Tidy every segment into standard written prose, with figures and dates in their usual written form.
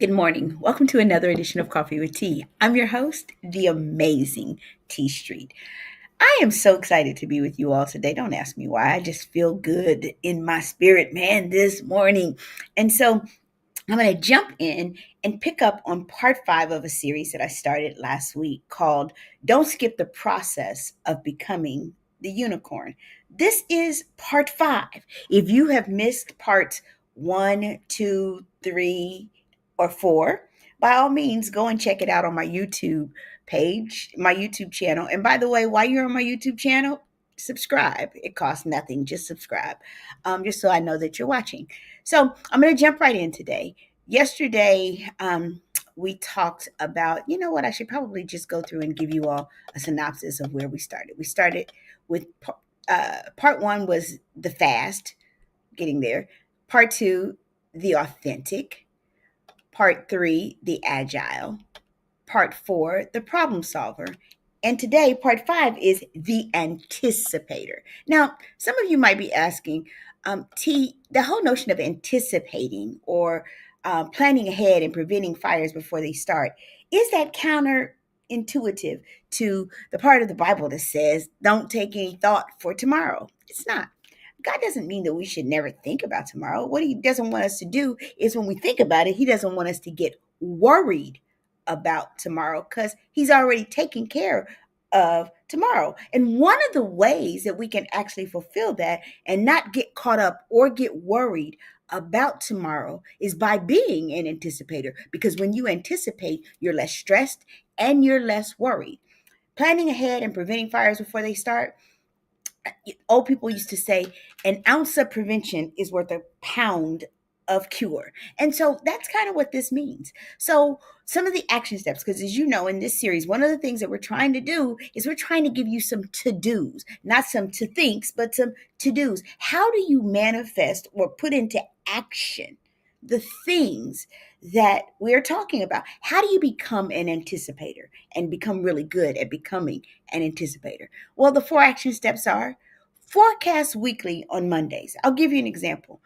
Good morning. Welcome to another edition of Coffee with Tea. I'm your host, the amazing T Street. I am so excited to be with you all today. Don't ask me why. I just feel good in my spirit, man, this morning. And so I'm going to jump in and pick up on part 5 of a series that I started last week called Don't Skip the Process of Becoming the Unicorn. This is part 5. If you have missed parts 1, 2, 3, or 4, by all means, go and check it out on my YouTube page, my YouTube channel. And by the way, while you're on my YouTube channel, subscribe. It costs nothing. Just subscribe, just so I know that you're watching. So I'm going to jump right in today. Yesterday, we talked about, you know what, I should probably just go through and give you all a synopsis of where we started. We started with part 1 was the fast, getting there. Part 2, the authentic. Part 3, the agile. Part 4, the problem solver. And today, part 5 is the anticipator. Now, some of you might be asking, the whole notion of anticipating or planning ahead and preventing fires before they start, is that counterintuitive to the part of the Bible that says, don't take any thought for tomorrow? It's not. God doesn't mean that we should never think about tomorrow. What he doesn't want us to do is when we think about it, he doesn't want us to get worried about tomorrow because he's already taken care of tomorrow. And one of the ways that we can actually fulfill that and not get caught up or get worried about tomorrow is by being an anticipator, because when you anticipate, you're less stressed and you're less worried. Planning ahead and preventing fires before they start. Old people used to say an ounce of prevention is worth a pound of cure. And so that's kind of what this means. So some of the action steps, because as you know, in this series, one of the things that we're trying to do is we're trying to give you some to-dos, not some to-thinks, but some to-dos. How do you manifest or put into action the things that we're talking about? How do you become an anticipator and become really good at becoming an anticipator? Well, the 4 action steps are: forecast weekly on Mondays. I'll give you an example.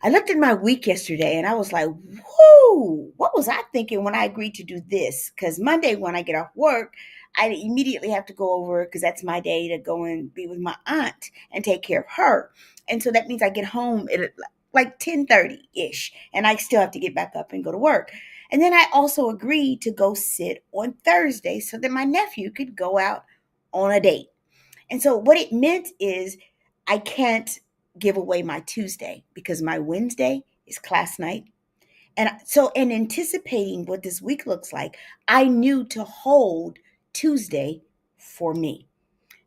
I looked at my week yesterday and I was like, whoo, what was I thinking when I agreed to do this? Because Monday, when I get off work, I immediately have to go over, because that's my day to go and be with my aunt and take care of her. And so that means I get home at like 10:30-ish, and I still have to get back up and go to work. And then I also agreed to go sit on Thursday so that my nephew could go out on a date. And so what it meant is I can't give away my Tuesday because my Wednesday is class night. And so in anticipating what this week looks like, I knew to hold Tuesday for me.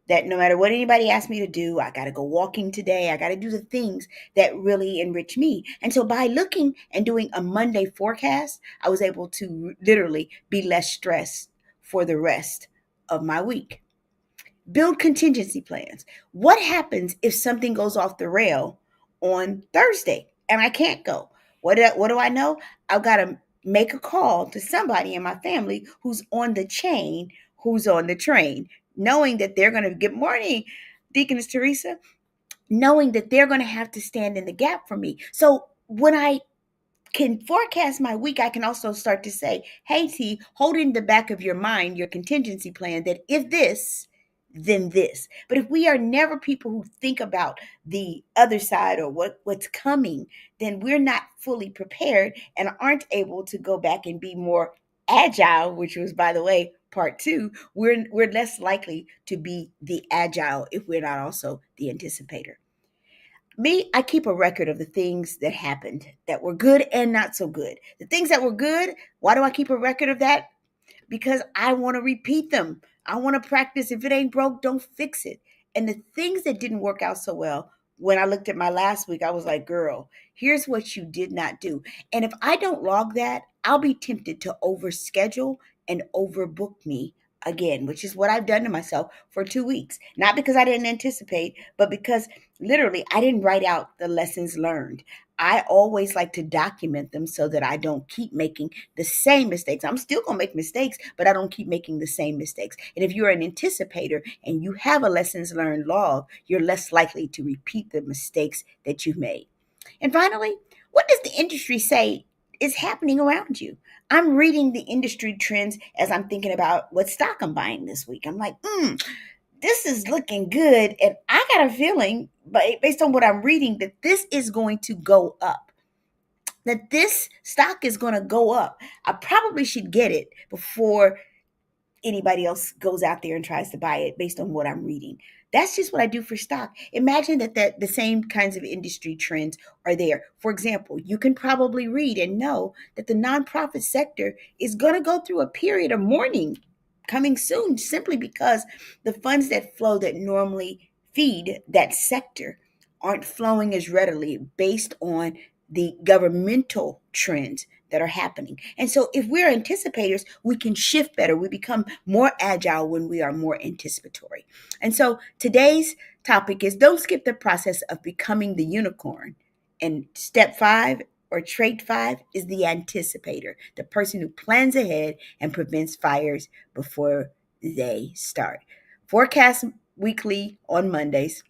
That no matter what anybody asked me to do, I got to go walking today. I got to do the things that really enrich me. And so by looking and doing a Monday forecast, I was able to literally be less stressed for the rest of my week. Build contingency plans. What happens if something goes off the rail on Thursday and I can't go? What do I know? I've got to make a call to somebody in my family who's on the chain, who's on the train, knowing that they're going to get morning, Deaconess Teresa, knowing that they're going to have to stand in the gap for me. So when I can forecast my week, I can also start to say, hey, T, hold in the back of your mind your contingency plan that if this, then this. But if we are never people who think about the other side or what's coming, then we're not fully prepared and aren't able to go back and be more agile, which was, by the way, part 2. We're less likely to be the agile if we're not also the anticipator. Me, I keep a record of the things that happened that were good and not so good. The things that were good, why do I keep a record of that? Because I want to repeat them. I want to practice. If it ain't broke, don't fix it. And the things that didn't work out so well, when I looked at my last week, I was like, girl, here's what you did not do. And if I don't log that, I'll be tempted to overschedule and overbook me again, which is what I've done to myself for 2 weeks. Not because I didn't anticipate, but because literally I didn't write out the lessons learned. I always like to document them so that I don't keep making the same mistakes. I'm still going to make mistakes, but I don't keep making the same mistakes. And if you're an anticipator and you have a lessons learned log, you're less likely to repeat the mistakes that you've made. And finally, what does the industry say is happening around you. I'm reading the industry trends as I'm thinking about what stock I'm buying this week. I'm like, this is looking good. And I got a feeling, based on what I'm reading, that this is going to go up, that this stock is going to go up. I probably should get it before anybody else goes out there and tries to buy it based on what I'm reading. That's just what I do for stock. Imagine that the same kinds of industry trends are there. For example, you can probably read and know that the nonprofit sector is going to go through a period of mourning coming soon, simply because the funds that flow that normally feed that sector aren't flowing as readily based on the governmental trends that are happening. And so if we're anticipators, we can shift better. We become more agile when we are more anticipatory. And so today's topic is, don't skip the process of becoming the unicorn. And step 5, or trait 5, is the anticipator, the person who plans ahead and prevents fires before they start. Forecast weekly on Mondays,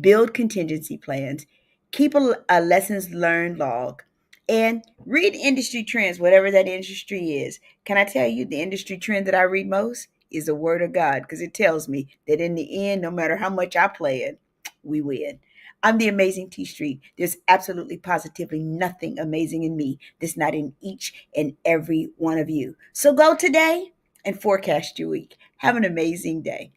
build contingency plans, keep a lessons learned log, and read industry trends, whatever that industry is. Can I tell you, the industry trend that I read most is the word of God, because it tells me that in the end, no matter how much I plan, we win. I'm the amazing T Street. There's absolutely positively nothing amazing in me that's not in each and every one of you. So go today and forecast your week. Have an amazing day.